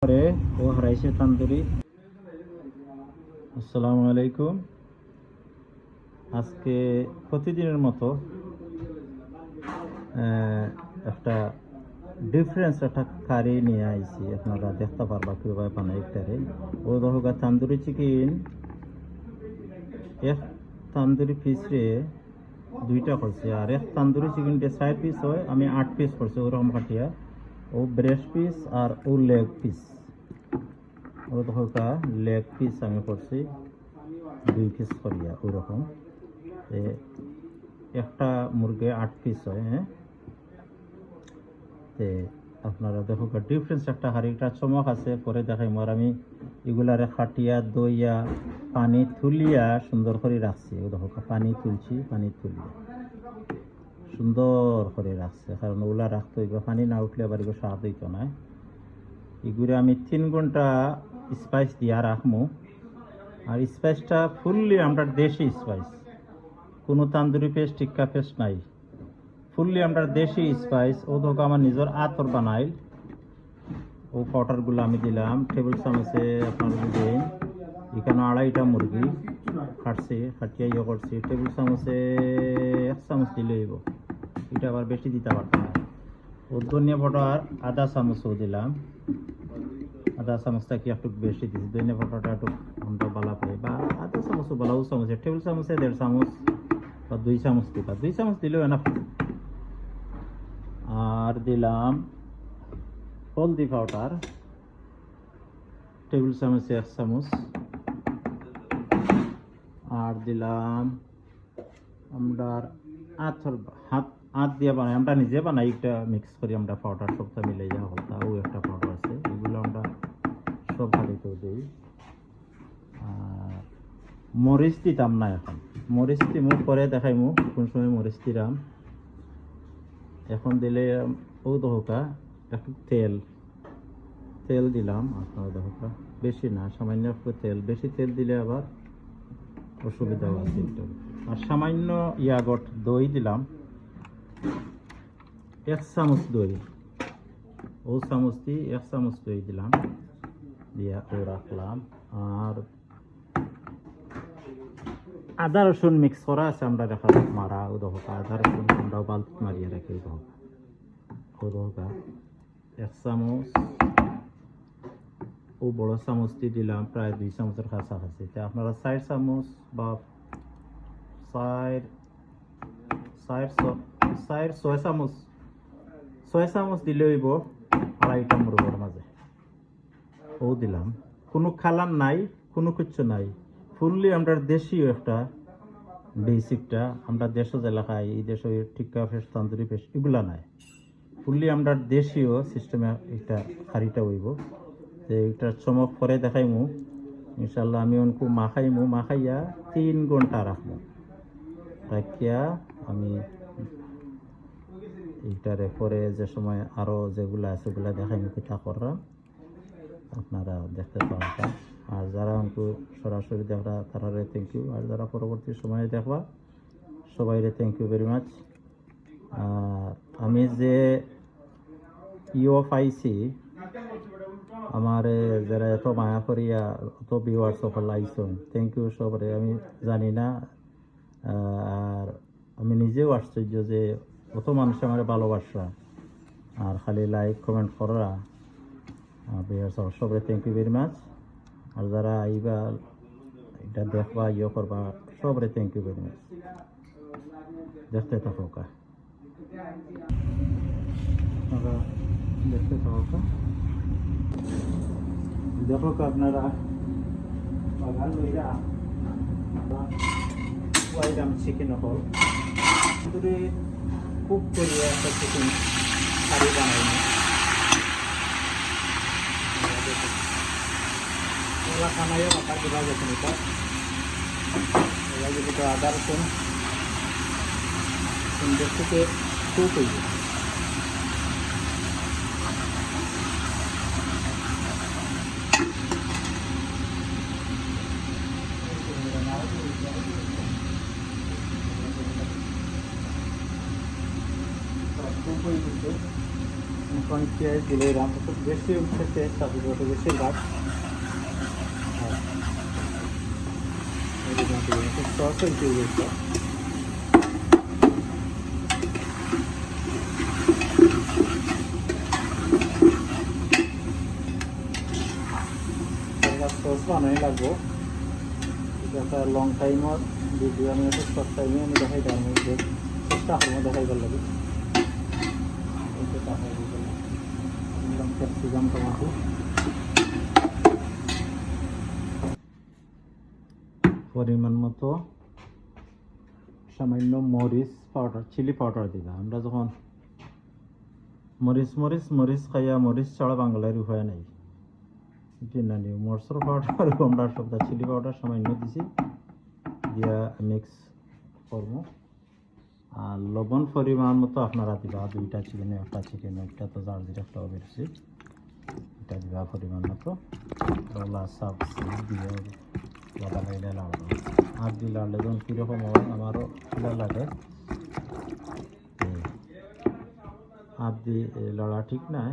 করে ও হারাইছে তান্দুরি। আসসালামু আলাইকুম। আজকে প্রতিদিনের মতো একটা ডিফারেন্স একটা কারি নিয়ে আইছি, আপনারা দেখতে পারবা কীভাবে বানাই একটারে। ও দেখা তান্দুরি চিকেন এক তান্দুরি পিসরে 2টা করছে, আর এক তান্দুরি চিকেনটা 4 পিস হয়, আমি 8 পিস করছি ওরকম কাটিয়া। ও ব্রেস্ট পিস আর ও লেগ পিস। ও দেখা লেগ পিস আমি করছি 2 পিস করিয়া ওরকম। একটা মুরগি 8 পিস হয়। হ্যাঁ, আপনারা দেখো ডিফারেন্স একটা হারিটা চমক আছে, পরে দেখাই। আর আমি এগুলারে খাটিয়া দইয়া পানি তুলিয়া সুন্দর করে রাখছি। ও দেখো পানি তুলছি, পানি তুলিয়া সুন্দর করে রাখছে, কারণ ওগুলা রাখতে হইবে, পানি না উঠলে আবার এগুলো স্বাদ হইতো না। এগুলো আমি 3 ঘন্টা স্পাইস দিয়া রাখবো। আর স্পাইসটা ফুললি আমরা দেশি স্পাইস, কোনো তান্দুরি পেস্ট টিক্কা পেস্ট নাই, ফুললি আমরা দেশি স্পাইস। ও ধোকা আমার নিজের আতর বানাই। ও পাউডারগুলো আমি দিলাম টেবিল চামচে, আপনার দিন এখানে 2.5টা মুরগি কাটছি, কাটিয়ে করছি। টেবিল চামচে 1 চামচ দিলে হইব, এটা আবার বেশি দিতে পারতাম না। ও ধনিয়া পাউডার আধা চামচও দিলাম, আধা চামচটা কি একটু বেশি দিচ্ছি। ধনিয়া পাউডারটা একটু আমরা বালা পাই, বা আধা চামচও বালা, ও চামচে টেবিল চামচে 1.5 চামচ বা 2 চামচ দিবা, 2 চামচ দিলেও এনাফ। আর দিলাম হলদি পাউডার টেবিল চামচে 1 চামচ। আর দিলাম আমরা হাত দিয়ে বানাই, আমরা নিজে বানাই, একটা মিক্স করি আমরা পাউডার সবটা মিলে যা হলতা। ও একটা পাউডার আছে, এগুলো আমরা সব বাড়িতেও দিই। আর মরিচ দিতাম না, এখন মরিচ দিমু, পরে দেখাইমু কোন সময় মরিচ দিলাম। এখন দিলে ও দহকা একটু তেল দিলাম। আপনারা দহকা বেশি না, সামান্য একটু তেল, বেশি তেল দিলে আবার অসুবিধাও আছে। আর সামান্য ইয়াগট দই দিলাম, 1 চামচ দই, ও চামচ দিয়ে 1 চামচ দই দিলাম, দিয়া ও রাখলাম। আর আদা রসুন মিক্স করা আছে, আমরা দেখা মারা। ও দহকা আদা রসুন আমরা বালতি মারিয়ে রাখি। ও দহকা 1 চামচ, ও বড় চামচ দিয়ে দিলাম প্রায় 2 চামচের কাছাকাছি। আপনারা 4 চামচ বা 6 চামচ দিলে হইব 2.5টা মুরগির মাঝে। ও দিলাম, কোনো খালান নাই, কোনো কিছু নাই, ফুললি আমরা দেশীয় একটা বেসিকটা। আমরা দেশের এলাকায় এই দেশে টিক্কা পেস্ট তান্দুরি পেস্ট এগুলা নাই, ফুললি আমরা দেশীয় সিস্টেমে একটা হাড়িটা হইব। তো এটার চমক পরে দেখাইমু ইনশাল্লাহ। আমি অনকু মাখাইয়া 3 ঘন্টা রাখবো, রাখিয়া আমি এইটারে পরে যে সময় আরও যেগুলো আছে ওগুলা দেখাইমু পিঠা করলাম, আপনারা দেখতে পাবেন। আর যারা অনকু সরাসরি দেখরা তারা থ্যাংক ইউ, আর যারা পরবর্তী সময়ে দেখবা সবাইরে থ্যাংক ইউ ভেরি মাচ। আমি যে পাইছি, আমার যারা এত মায়া করিয়া অত ভিউয়ার সকল আইসন, থ্যাংক ইউ সবরে। আমি জানি না, আর আমি নিজেও আশ্চর্য যে অত মানুষ আমার ভালোবাসা, আর খালি লাইক কমেন্ট করা। সবরে থ্যাংক ইউ ভেরি মাচ। আর যারা আইবা এটা দেখবা করবা সবরে থ্যাংক ইউ ভেরি মাচ। দেখতে থাকা দেখতে থাকা দেখো আপনারা বাগান লইরা ওয়াইডাম চিকেন হল দূরে খুব করিয়া একটা চিকেন কারি বানাই না। ওলা খানাইও বাতার দিবা গেছেন, এটা যদি তো আদা রসুন সুন্দর থেকে খুব হইব। এখন পেঁয়াজ দিলে রাম খুব বেশি উঠছে টেস্ট আছে যত বেশি ভাত সস হয়েছে গেছে সস বানাই লাগবো একটা লং টাইমত ভিডিও আমি একটা শর্ট টাইমে আমি দেখাই তার মধ্যে চেষ্টা করবো দেখাইবার লাগে ক্যাপসিকাম টমাটো পরিমাণ মতো সামান্য মরিচ পাউডার চিলি পাউডার দিলাম আমরা যখন মরিচ মরিচ মরিচ খাইয়া মরিচ ছাড়া বাংলার উপায় নাই না নিউ মরসর পাউডার আমরা সবটা চিলি পাউডার সামান্য দিছি দিয়া মিক্স করবো আর লবণ পরিমাণ মতো আপনারা দিবা দুইটা চিকেনে একটা চিকেনে একটা তো যার যেটা খাওয়া বেরোছি এটা দিবা পরিমাণ মতো রলা সবজি দিয়ে লাদা লাইলে লাড়বো আর দিয়ে লাড়লে যখন কীরকম হয় আমারও খিলা লাগে হাত দিয়ে লড়া ঠিক নাই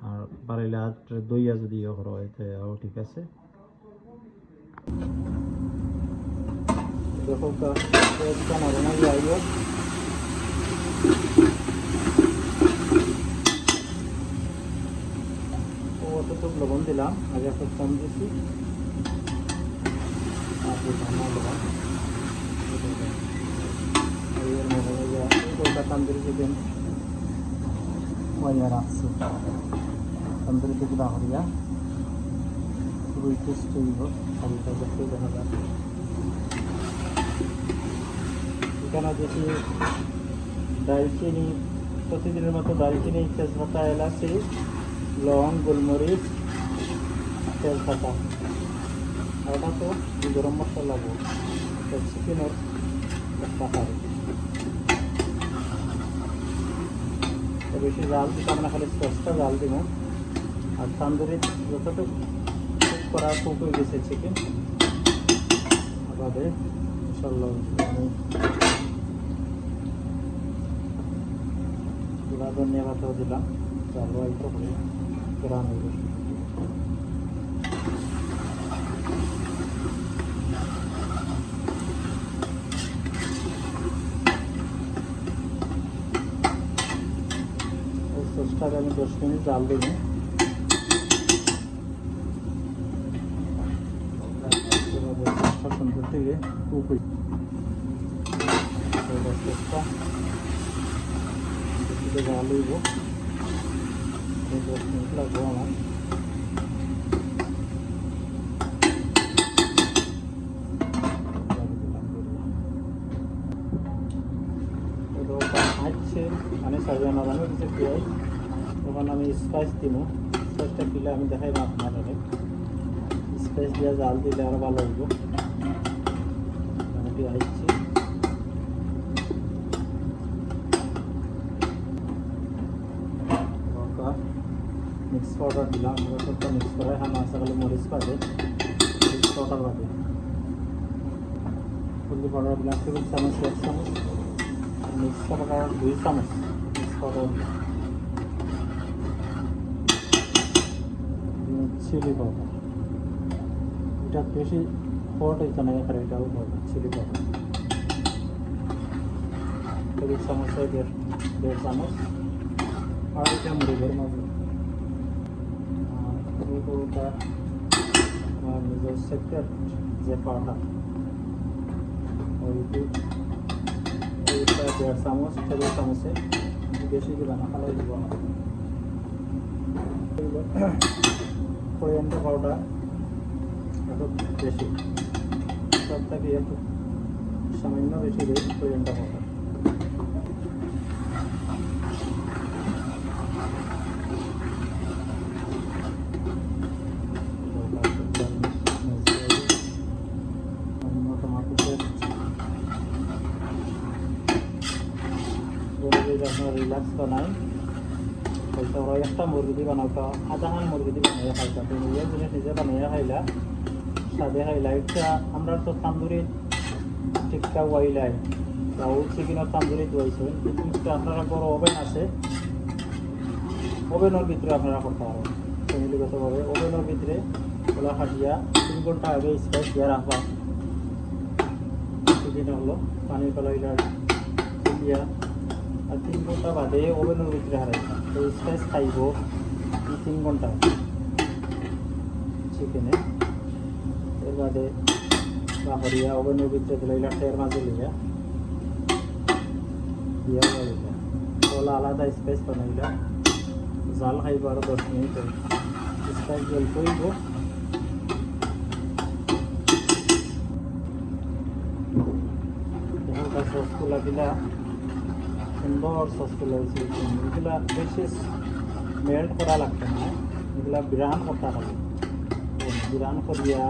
আর বাড়িলে হাত দইয়া যদি ইয়ে করো এতেও ঠিক আছে দেখো অতটুক লবণ দিলাম আগে একটু কম দিয়েছি তান্দুরি চিকেন মজা রাখছি তন্দুরি থেকে বাহরিয়া খুবই টেস্টি হইব হালকা দেখতে দেখা যায় এখানে দেখি দারচিনি প্রতিদিনের মতো দারচিনি তেজপাতা এলাচি লং গোলমরিচ তেজপাতা আর এটা তো গরম মশলা চিকেনের একটা খাই বেশি জাল দিতে আমরা খালি সসটা জাল দিব আর তান্দুরি যতটুকু কুক করা কুক হয়ে গেছে চিকেন বাদে ইনশাল্লাহ আমি ধনিয়া পাতাও দিলাম চালু একটু করে গ্রাম সসটাকে আমি 10 মিনিট জাল দেব সুন্দর থেকে কুক হয়ে সসটা জাল হইব 10 মিনিট লাগবো আমার আসছে মানে সাজানো বানানো কিছু পেঁয়াজ তখন আমি স্পাইস দিব স্পাইসটা দিলে আমি দেখাই না আপনাদের স্পাইস দিয়ে জাল দিলে আরও ভালো হইব মোটামুটি আসছি মিক্স পাউডার দিলাম সবটা মিক্স করে হানা আছে খালি মরিচ পাবে মিক্স পাউডার পাবে হলদি পাউডার দিলাম 1 চামচ 1 চামচ মিক্স পাউডার 2 চামচ মিক্স পাউডার চিলি পাউডার এটা বেশি হট হইতে না এখানে এটাও পাউডার চিলি পাউডার 1 চামচ 1.5 চামচ আর এটা মরিচের মাঝে ওটা আমার নিজের সেক্টর যে পাউডার ওইটা 1.5 চামচ 2 চামচে বেশি দিবা না ভালো দিব না কোরিয়ান্ডার পাউডার একটু বেশি সব থেকে একটু সামান্য বেশি দিই কোরিয়ান্ডার পাউডার আপনার রিল্যাক্স বানাই হয়তো ওরা একটা মুরগি দিয়ে বানাওটা আধাহান মুরগি দিয়ে বানিয়ে খাইতা তো নিজের জিনিস নিজে বানিয়ে খাইলা সাদে খাইলা এটা আমরা তো তান্দুরি টিক্কা ওয়াইলাই রাউল চিকেনের তান্দুরি দোয়াইছেন কিন্তু আপনারা বড় ওভেন আছে ওভেনের ভিতরে আপনারা করতে পারেন ফ্যামিলিগতভাবে। ওভেনের ভিতরে ওলা খাটিয়া 3 ঘন্টা আগে স্পাইস দিয়ে রাখবা। সেদিন হলো পানির কলাইলার দিয়া আর 3 ঘন্টা বাদে ওভেনের ভিতরে হারাইবা। তো স্পাইস খাইব এই 3 ঘন্টা চিকেনে। এর বাদে বাহরিয়া ওভেনের ভিতরে দিলাইলা টের মাঝে লইয়া দিয়া লইলা ওলা আলাদা স্পাইস বানাইলা জাল খাইব আরো 10 মিনিট স্পাইস জল করব। এখানকার সসগুলা দিলা সুন্দর সসগুলো হয়েছে। এগুলা বেশি মেল্ট করা লাগবে না, এগুলা বিরান করতে হবে। বিরান করিয়া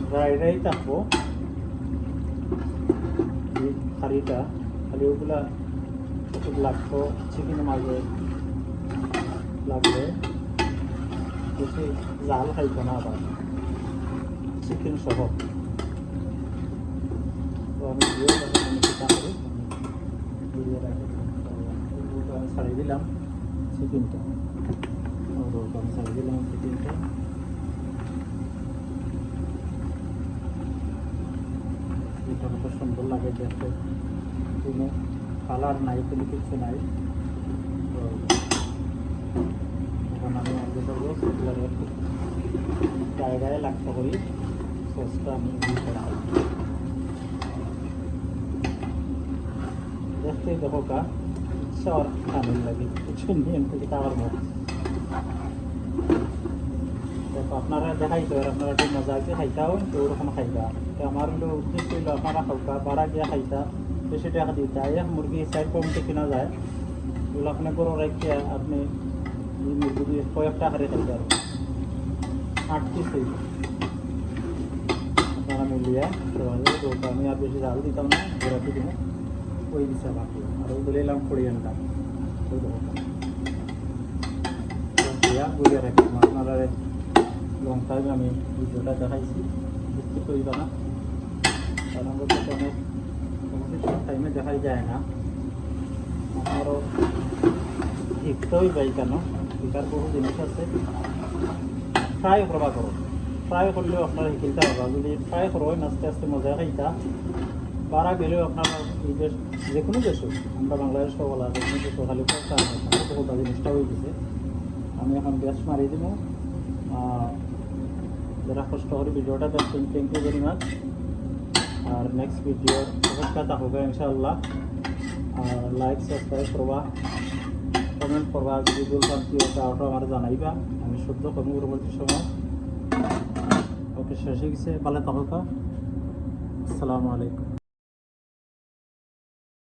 ড্রাই থাকবো হাঁড়িটা, খালি ওগুলা একটু লাগতো চিকেনের মাঝে লাগলে বেশি জাল খাইতো না আবার চিকেন সহ। তো আমি ছাড়িয়ে দিলাম চিকেনটা, আমি ছাড়িয়ে দিলাম চিকেনটা। এটা কত সুন্দর লাগে দেখতে, কোনো কালার নাই, কোনো কিছু নাই। এখন আমি আগে করবো সেগুলোর জায়গায় লাগতে করি সসটা আমি দেখতেই দেখো কা ইচ্ছা আর খামের লাগে কিছু নিয়ম থেকে খাওয়ার মতো। দেখো আপনারা দেখাইতো আর আপনারা একটু মজা আছে খাইতাও তো ওরকম খাইতা। তো আমার হলো উদ্দেশ্য হইলো আপনারা খাওয়া বাড়া গিয়া খাইতা, বেশি টাকা দিতা। এক মুরগি সাইড কমতে কিনা যায়, ওগুলো আপনি বড় রাখিয়া আপনি মুরগি দিয়ে কয়েকটা হারে খাইতে পারবেন। 8 পিস হইল আপনারা মিলিয়া। তো আমি আর বেশি জাল দিতাম না, ঘোরাতে দিব ওই দিশা বাকি। আর ওই বলেলাম কোরিয়ানটা ওই দিয়া গুলিয়ে রাখি। আপনারা লং টাইম আমি ভিডিওটা দেখাইছি, বুঝতে করিবা না, কারণ অনেক শর্ট টাইমে দেখাই যায় না। আপনারও শিখতেই যাই কেন, শিকার বহু জিনিস আছে। ফ্রাই করবা করো, ফ্রাই করলেও আপনারা শিখিতে পারবা। যদি ফ্রাই করো আস্তে আস্তে মজা খাইতা বাড়া গেলেও আপনারা এই দেশ যে কোনো দেশও, আমরা বাংলাদেশ বলা যে কোনো দেশও খালি বহুটা জিনিসটা হয়ে গেছে। আমি এখন গ্যাস মারি দিব। যারা কষ্ট করে ভিডিওটা দেখছেন থ্যাংক ইউ ভেরি মাচ। আর নেক্সট ভিডিও অপেক্ষা থাকবে ইনশাআল্লাহ। আর লাইক সাবস্ক্রাইব করবা, কমেন্ট করবা, যদি ভুল পান্তি ওটা আমার জানাইবা, আমি শুদ্ধ করবো পরবর্তী সময়। ওকে শেষ হয়ে গেছে, ভালো থাকা। আসসালামু আলাইকুম।